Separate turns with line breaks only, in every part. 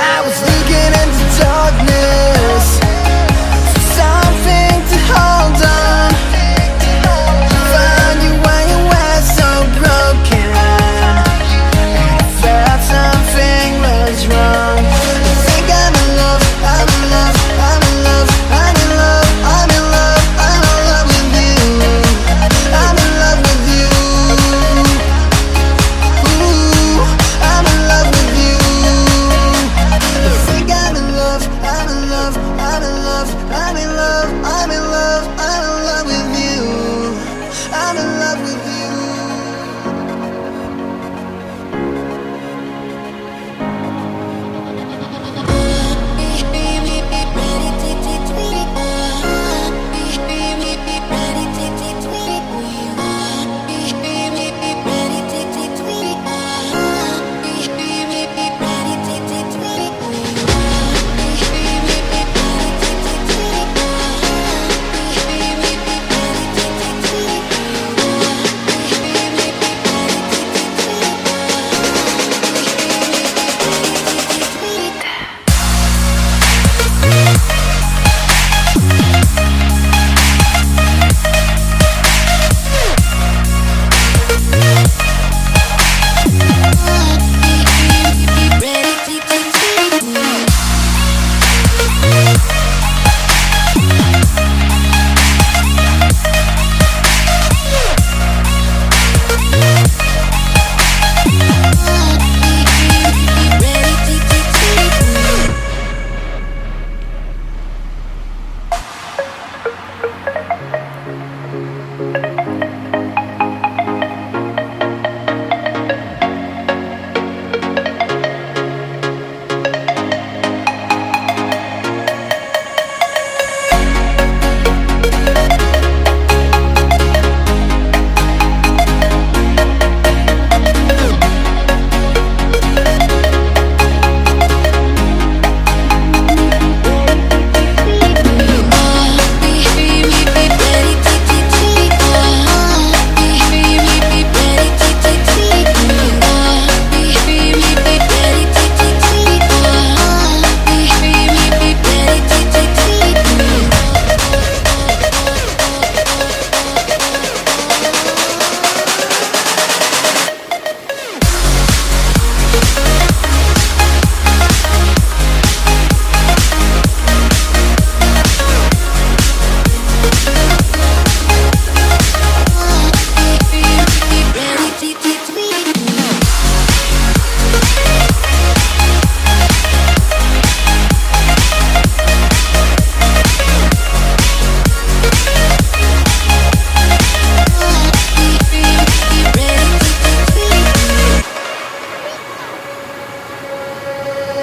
I was looking into darkness for something to hold on. Found you when you were so broken, and I felt something was wrong. I think I'm in love, I'm in love, I'm in love, I'm in love, I'm in love, I'm in love with you. I'm in love with you. Ooh, I'm in love with you. I think I'm in love, I'm in love, I'm in love, I'm in love, I'm in love, I'm in love with you. I'm in love with you.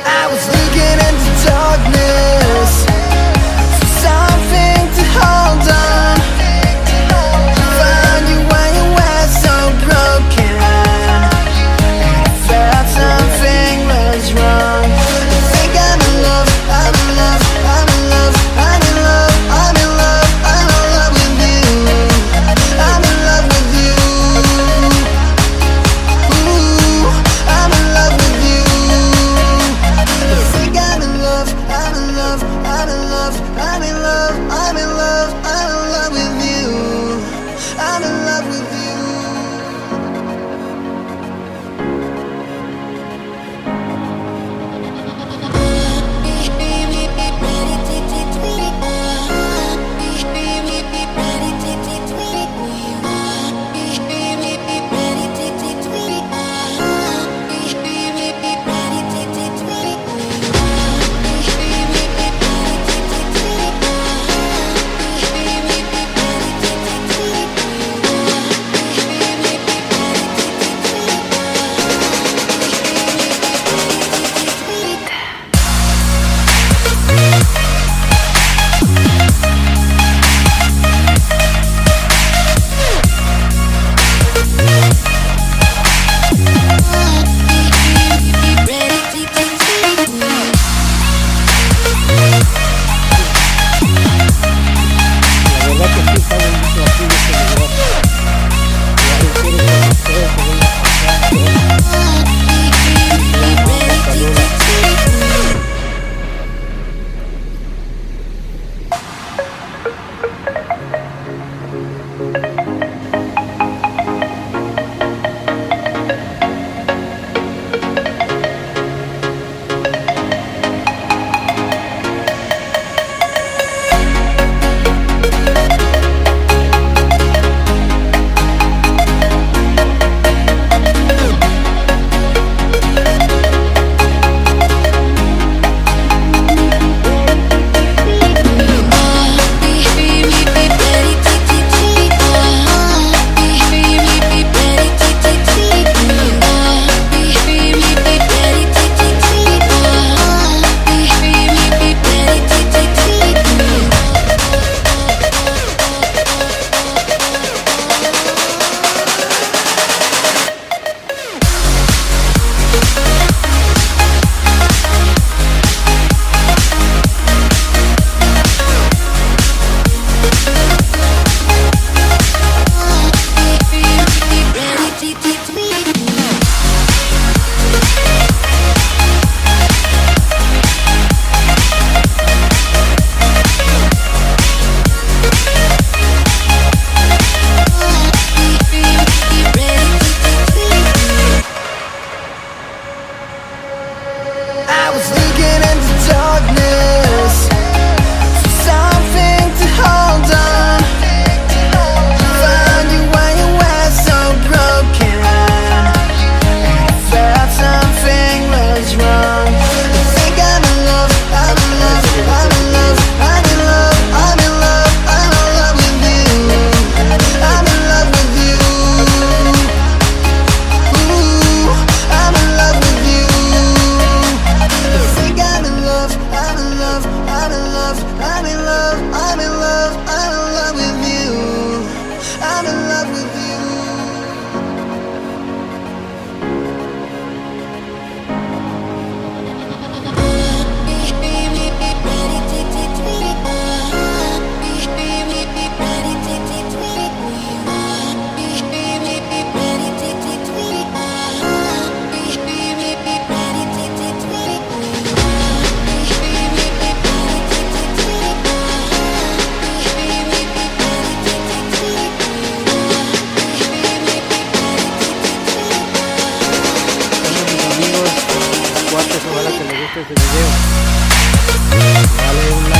I was looking into darkness for something to hold on. Found you when you were so broken, and I felt something was wrong. I think I'm in love, I'm in love, I'm in love, I'm in love, I'm in love, I'm in love with you. I'm in love with you. Ooh, I'm in love with you. I was looking into darkness for something to hold on. Found you when you were so broken, and I felt something was wrong. I think I'm in love, I'm in love, I'm in love, I'm in love, I'm in love, I'm in love with you. I'm in love with you. Ooh, I'm in love with you. I think I'm in love, I'm in love, I'm in love, I'm in love, I'm in love, I'm in love with you. I'm in love with you.
Bueno, mis amigos, cuates, ojalá que les guste este video. Dale un like.